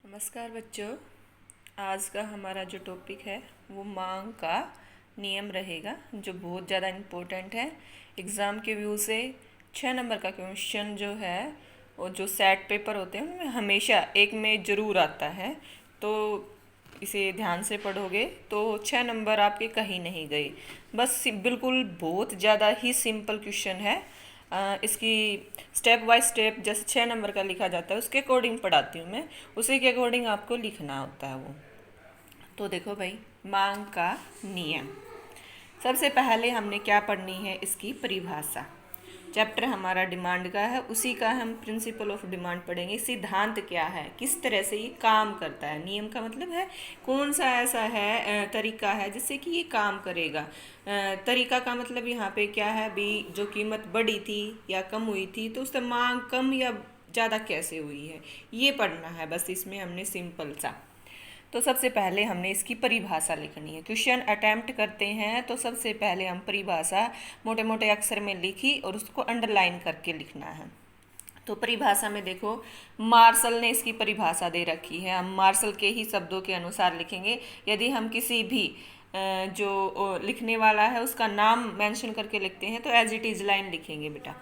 नमस्कार बच्चों। आज का हमारा जो टॉपिक है वो मांग का नियम रहेगा, जो बहुत ज़्यादा इम्पोर्टेंट है। एग्ज़ाम के व्यू से 6 नंबर का क्वेश्चन जो है वो जो सेट पेपर होते हैं उनमें हमेशा एक में ज़रूर आता है। तो इसे ध्यान से पढ़ोगे तो 6 नंबर आपके कहीं नहीं गए। बस बिल्कुल बहुत ज़्यादा ही सिंपल क्वेश्चन है। इसकी स्टेप बाय स्टेप जैसे 6 नंबर का लिखा जाता है उसके अकॉर्डिंग पढ़ाती हूँ मैं, उसी के अकॉर्डिंग आपको लिखना होता है वो। तो देखो भाई, मांग का नियम। सबसे पहले हमने क्या पढ़नी है, इसकी परिभाषा। चैप्टर हमारा डिमांड का है, उसी का हम प्रिंसिपल ऑफ डिमांड पढ़ेंगे। सिद्धांत क्या है, किस तरह से ये काम करता है। नियम का मतलब है कौन सा ऐसा है तरीका है जिससे कि ये काम करेगा। तरीका का मतलब यहाँ पे क्या है भी, जो कीमत बढ़ी थी या कम हुई थी तो उससे मांग कम या ज़्यादा कैसे हुई है, ये पढ़ना है। बस इसमें हमने सिंपल सा। तो सबसे पहले हमने इसकी परिभाषा लिखनी है। क्वेश्चन अटेम्प्ट करते हैं तो सबसे पहले हम परिभाषा मोटे मोटे अक्षर में लिखी और उसको अंडरलाइन करके लिखना है। तो परिभाषा में देखो, मार्शल ने इसकी परिभाषा दे रखी है। हम मार्शल के ही शब्दों के अनुसार लिखेंगे। यदि हम किसी भी जो लिखने वाला है उसका नाम मेंशन करके लिखते हैं तो एज इट इज़ लाइन लिखेंगे बेटा।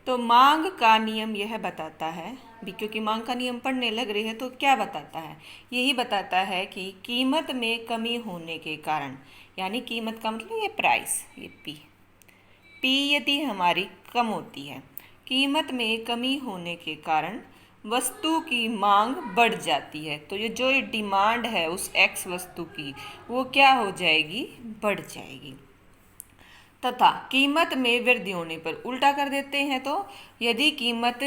तो मांग का नियम यह बताता है भी, क्योंकि मांग का नियम पढ़ने लग रहे हैं तो क्या बताता है, यही बताता है कि कीमत में कमी होने के कारण, यानी कीमत का मतलब ये प्राइस, ये पी यदि हमारी कम होती है, कीमत में कमी होने के कारण वस्तु की मांग बढ़ जाती है। तो ये जो डिमांड है उस एक्स वस्तु की वो क्या हो जाएगी, बढ़ जाएगी। तथा कीमत में वृद्धि होने पर उल्टा कर देते हैं, तो यदि कीमत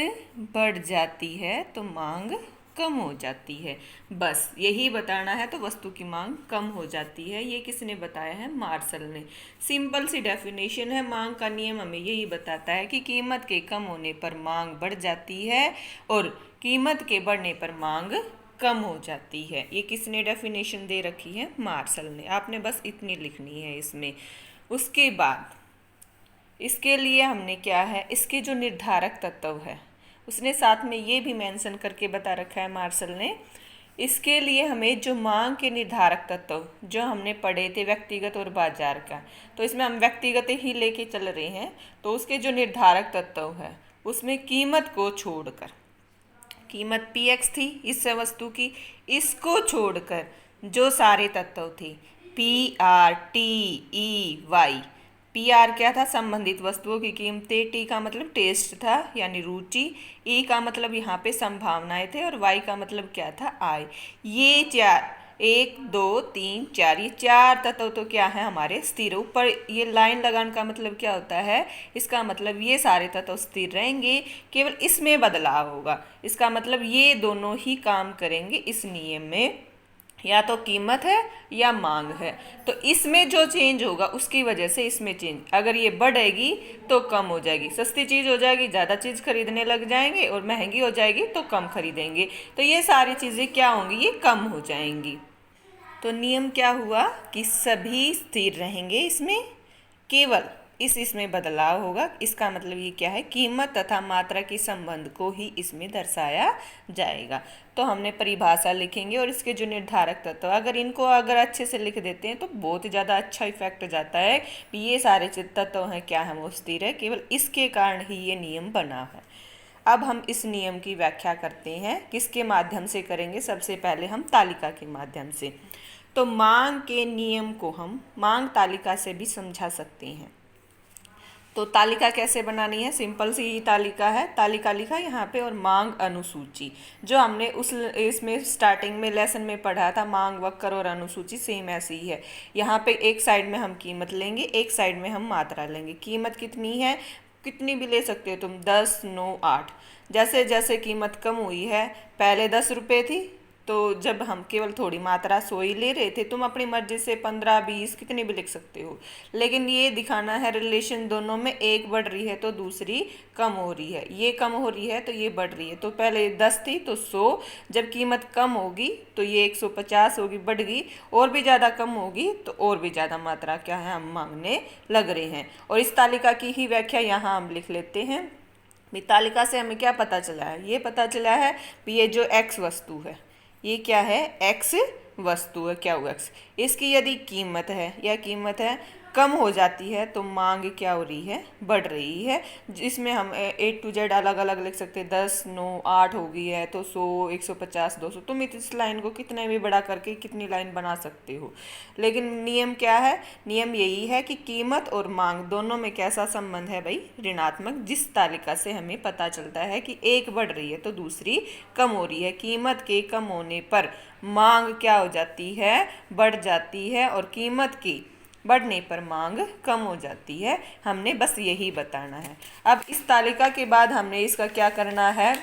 बढ़ जाती है तो मांग कम हो जाती है। बस यही बताना है। तो वस्तु की मांग कम हो जाती है, ये किसने बताया है, मार्शल ने। सिंपल सी डेफिनेशन है। मांग का नियम हमें यही बताता है कि कीमत के कम होने पर मांग बढ़ जाती है और कीमत के बढ़ने पर मांग कम हो जाती है। ये किसने डेफिनेशन दे रखी है, मार्शल ने। आपने बस इतनी लिखनी है इसमें। उसके बाद इसके लिए हमने क्या है, इसके जो निर्धारक तत्व है उसने साथ में ये भी मेंशन करके बता रखा है मार्शल ने। इसके लिए हमें जो मांग के निर्धारक तत्व जो हमने पढ़े थे व्यक्तिगत और बाजार का, तो इसमें हम व्यक्तिगत ही लेके चल रहे हैं। तो उसके जो निर्धारक तत्व है उसमें कीमत को छोड़कर, कीमत पी एक्स थी इस वस्तु की, इसको छोड़कर जो सारे तत्व थे P R T E Y. P R क्या था, संबंधित वस्तुओं की कीमतें। टी का मतलब टेस्ट था यानी रुचि। ई का मतलब यहाँ पे संभावनाएं थे और वाई का मतलब क्या था, आय। ये चार, 1 2 3 4, ये चार तत्व तो क्या है, हमारे स्थिर। ऊपर ये लाइन लगाने का मतलब क्या होता है, इसका मतलब ये सारे तत्व स्थिर रहेंगे, केवल इसमें बदलाव होगा। इसका मतलब ये दोनों ही काम करेंगे इस नियम में, या तो कीमत है या मांग है। तो इसमें जो चेंज होगा उसकी वजह से इसमें चेंज, अगर ये बढ़ेगी तो कम हो जाएगी। सस्ती चीज़ हो जाएगी, ज़्यादा चीज़ खरीदने लग जाएंगे, और महंगी हो जाएगी तो कम खरीदेंगे। तो ये सारी चीज़ें क्या होंगी, ये कम हो जाएंगी। तो नियम क्या हुआ कि सभी स्थिर रहेंगे इसमें, केवल इसमें बदलाव होगा। इसका मतलब ये क्या है, कीमत तथा मात्रा के संबंध को ही इसमें दर्शाया जाएगा। तो हमने परिभाषा लिखेंगे और इसके जो निर्धारक तत्व, अगर इनको अगर अच्छे से लिख देते हैं तो बहुत ही ज़्यादा अच्छा इफेक्ट जाता है कि ये सारे तत्व हैं क्या है, वो स्थिर है, केवल इसके कारण ही ये नियम बना है। अब हम इस नियम की व्याख्या करते हैं, किसके माध्यम से करेंगे, सबसे पहले हम तालिका के माध्यम से। तो मांग के नियम को हम मांग तालिका से भी समझा सकते हैं। तो तालिका कैसे बनानी है, सिंपल सी ही तालिका है। तालिका लिखा यहाँ पे और मांग अनुसूची, जो हमने उस इसमें स्टार्टिंग में लेसन में पढ़ा था, मांग वक्र और अनुसूची सेम ऐसी ही है। यहाँ पे एक साइड में हम कीमत लेंगे, एक साइड में हम मात्रा लेंगे। कीमत कितनी है, कितनी भी ले सकते हो तुम, 10 9 8। जैसे जैसे कीमत कम हुई है, पहले 10 रुपये थी तो जब हम केवल थोड़ी मात्रा 100 ही ले रहे थे, तुम अपनी मर्जी से 15 20 कितनी भी लिख सकते हो। लेकिन ये दिखाना है रिलेशन दोनों में, एक बढ़ रही है तो दूसरी कम हो रही है, ये कम हो रही है तो ये बढ़ रही है। तो पहले 10 थी तो 100, जब कीमत कम होगी तो ये 150 होगी, बढ़ गई, और भी ज़्यादा कम होगी तो और भी ज़्यादा मात्रा क्या है, हम मांगने लग रहे हैं। और इस तालिका की ही व्याख्या यहाँ हम लिख लेते हैं। तालिका से हमें क्या पता चला है, ये पता चला है कि ये जो एक्स वस्तु है ये क्या है, एक्स वस्तु है, क्या हुआ एक्स। इसकी यदि कीमत है या कीमत है कम हो जाती है तो मांग क्या हो रही है, बढ़ रही है। जिसमें हम A to Z अलग अलग लिख सकते हैं, 10 9 8 हो गई है तो 100 150 200, तुम इस लाइन को कितने भी बड़ा करके कितनी लाइन बना सकते हो। लेकिन नियम क्या है, नियम यही है कि कीमत और मांग दोनों में कैसा संबंध है भाई, ऋणात्मक। जिस तालिका से हमें पता चलता है कि एक बढ़ रही है तो दूसरी कम हो रही है। कीमत के कम होने पर मांग क्या हो जाती है, बढ़ जाती है, और कीमत की बढ़ने पर मांग कम हो जाती है। हमने बस यही बताना है। अब इस तालिका के बाद हमने इसका क्या करना है,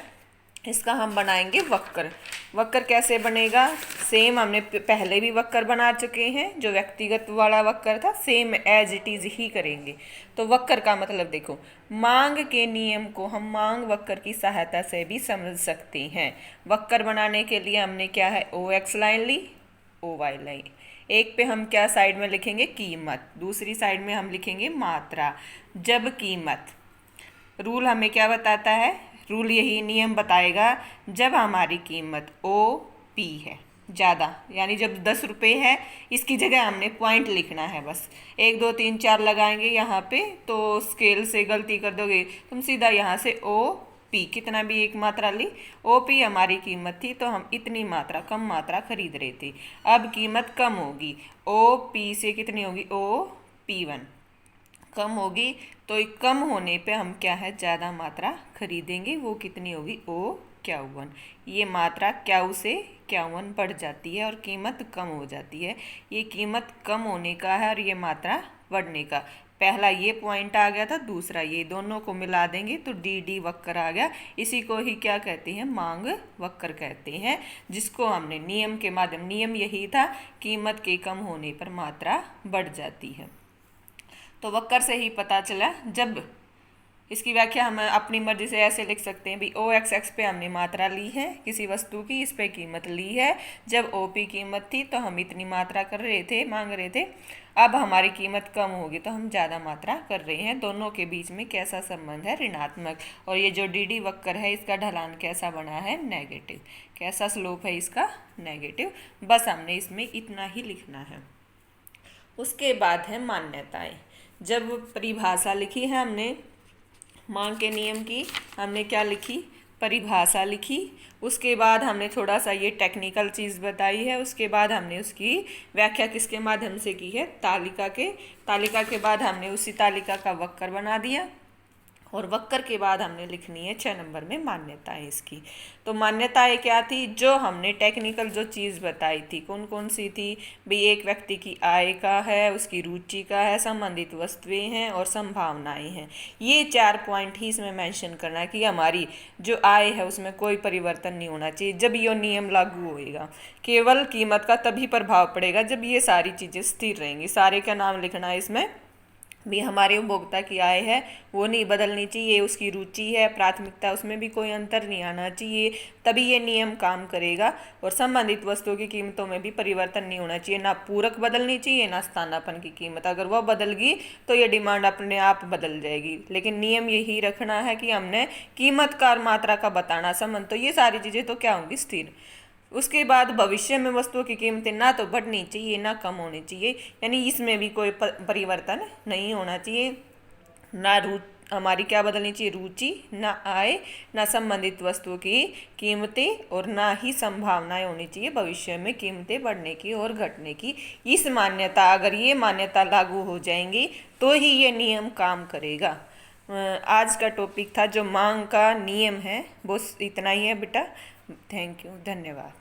इसका हम बनाएंगे वक्र। वक्र कैसे बनेगा, सेम हमने पहले भी वक्र बना चुके हैं, जो व्यक्तिगत वाला वक्र था सेम एज इट इज ही करेंगे। तो वक्र का मतलब देखो, मांग के नियम को हम मांग वक्र की सहायता से भी समझ सकते हैं। वक्र बनाने के लिए हमने क्या है, ओ एक्स लाइन ली, ओ वाई लाइन। एक पे हम क्या साइड में लिखेंगे, कीमत, दूसरी साइड में हम लिखेंगे मात्रा। जब कीमत, रूल हमें क्या बताता है, रूल यही नियम बताएगा, जब हमारी कीमत ओ पी है ज़्यादा, यानी जब 10 रुपये है, इसकी जगह हमने पॉइंट लिखना है बस। 1 2 3 4 लगाएंगे यहाँ पे तो स्केल से गलती कर दोगे तुम, सीधा यहाँ से ओ पी, कितना भी एक मात्रा ली, ओ पी हमारी कीमत थी तो हम इतनी मात्रा, कम मात्रा खरीद रहे थे। अब कीमत कम होगी, ओ पी से कितनी होगी, ओ पी वन कम होगी, तो कम होने पे हम क्या है, ज़्यादा मात्रा खरीदेंगे। वो कितनी होगी, ओ Q1। ये मात्रा Q से Q1 बढ़ जाती है और कीमत कम हो जाती है। ये कीमत कम होने का है और ये मात्रा बढ़ने का। पहला ये पॉइंट आ गया था, दूसरा ये, दोनों को मिला देंगे तो डी वक्र आ गया। इसी को ही क्या कहते हैं, मांग वक्र कहते हैं, जिसको हमने नियम के माध्यम, नियम यही था, कीमत के कम होने पर मात्रा बढ़ जाती है। तो वक्र से ही पता चला। जब इसकी व्याख्या हम अपनी मर्जी से ऐसे लिख सकते हैं भी, ओ एक्स एक्स पे हमने मात्रा ली है किसी वस्तु की, इस पे कीमत ली है। जब ओ पी कीमत थी तो हम इतनी मात्रा कर रहे थे, मांग रहे थे। अब हमारी कीमत कम होगी तो हम ज़्यादा मात्रा कर रहे हैं। दोनों के बीच में कैसा संबंध है, ऋणात्मक। और ये जो डी वक्र है इसका ढलान कैसा बना है, नेगेटिव। कैसा स्लोप है इसका, नेगेटिव। बस हमने इसमें इतना ही लिखना है। उसके बाद है मान्यताएं। जब परिभाषा लिखी है हमने मांग के नियम की, हमने क्या लिखी, परिभाषा लिखी। उसके बाद हमने थोड़ा सा ये टेक्निकल चीज़ बताई है। उसके बाद हमने उसकी व्याख्या किसके माध्यम से की है, तालिका के बाद हमने उसी तालिका का वक्र बना दिया। और वक्र के बाद हमने लिखनी है 6 नंबर में मान्यताएं इसकी। तो मान्यताएं क्या थी, जो हमने टेक्निकल जो चीज़ बताई थी, कौन कौन सी थी भाई, एक व्यक्ति की आय का है, उसकी रुचि का है, संबंधित वस्तुएं हैं और संभावनाएं हैं। ये 4 पॉइंट ही इसमें मेंशन करना है कि हमारी जो आय है उसमें कोई परिवर्तन नहीं होना चाहिए। जब ये नियम लागू होएगा, केवल कीमत का तभी प्रभाव पड़ेगा जब ये सारी चीज़ें स्थिर रहेंगी। सारे का नाम लिखना है इसमें भी, हमारे उपभोक्ता की आय है वो नहीं बदलनी चाहिए, उसकी रुचि है, प्राथमिकता, उसमें भी कोई अंतर नहीं आना चाहिए, तभी ये नियम काम करेगा। और संबंधित वस्तुओं की कीमतों में भी परिवर्तन नहीं होना चाहिए, ना पूरक बदलनी चाहिए ना स्थानापन्न की कीमत। अगर वह बदल गई तो ये डिमांड अपने आप बदल जाएगी। लेकिन नियम यही रखना है कि हमने कीमत का और मात्रा का बताना संबंध, तो ये सारी चीज़ें तो क्या होंगी, स्थिर। उसके बाद भविष्य में वस्तुओं की कीमतें ना तो बढ़नी चाहिए ना कम होनी चाहिए, यानी इसमें भी कोई परिवर्तन नहीं होना चाहिए। ना हमारी क्या बदलनी चाहिए, रुचि, ना आय, ना संबंधित वस्तुओं की कीमतें, और ना ही संभावनाएं होनी चाहिए भविष्य में कीमतें बढ़ने की और घटने की। इस मान्यता, अगर ये मान्यता लागू हो जाएंगी तो ही ये नियम काम करेगा। आज का टॉपिक था जो मांग का नियम है, बस इतना ही है बेटा। थैंक यू, धन्यवाद।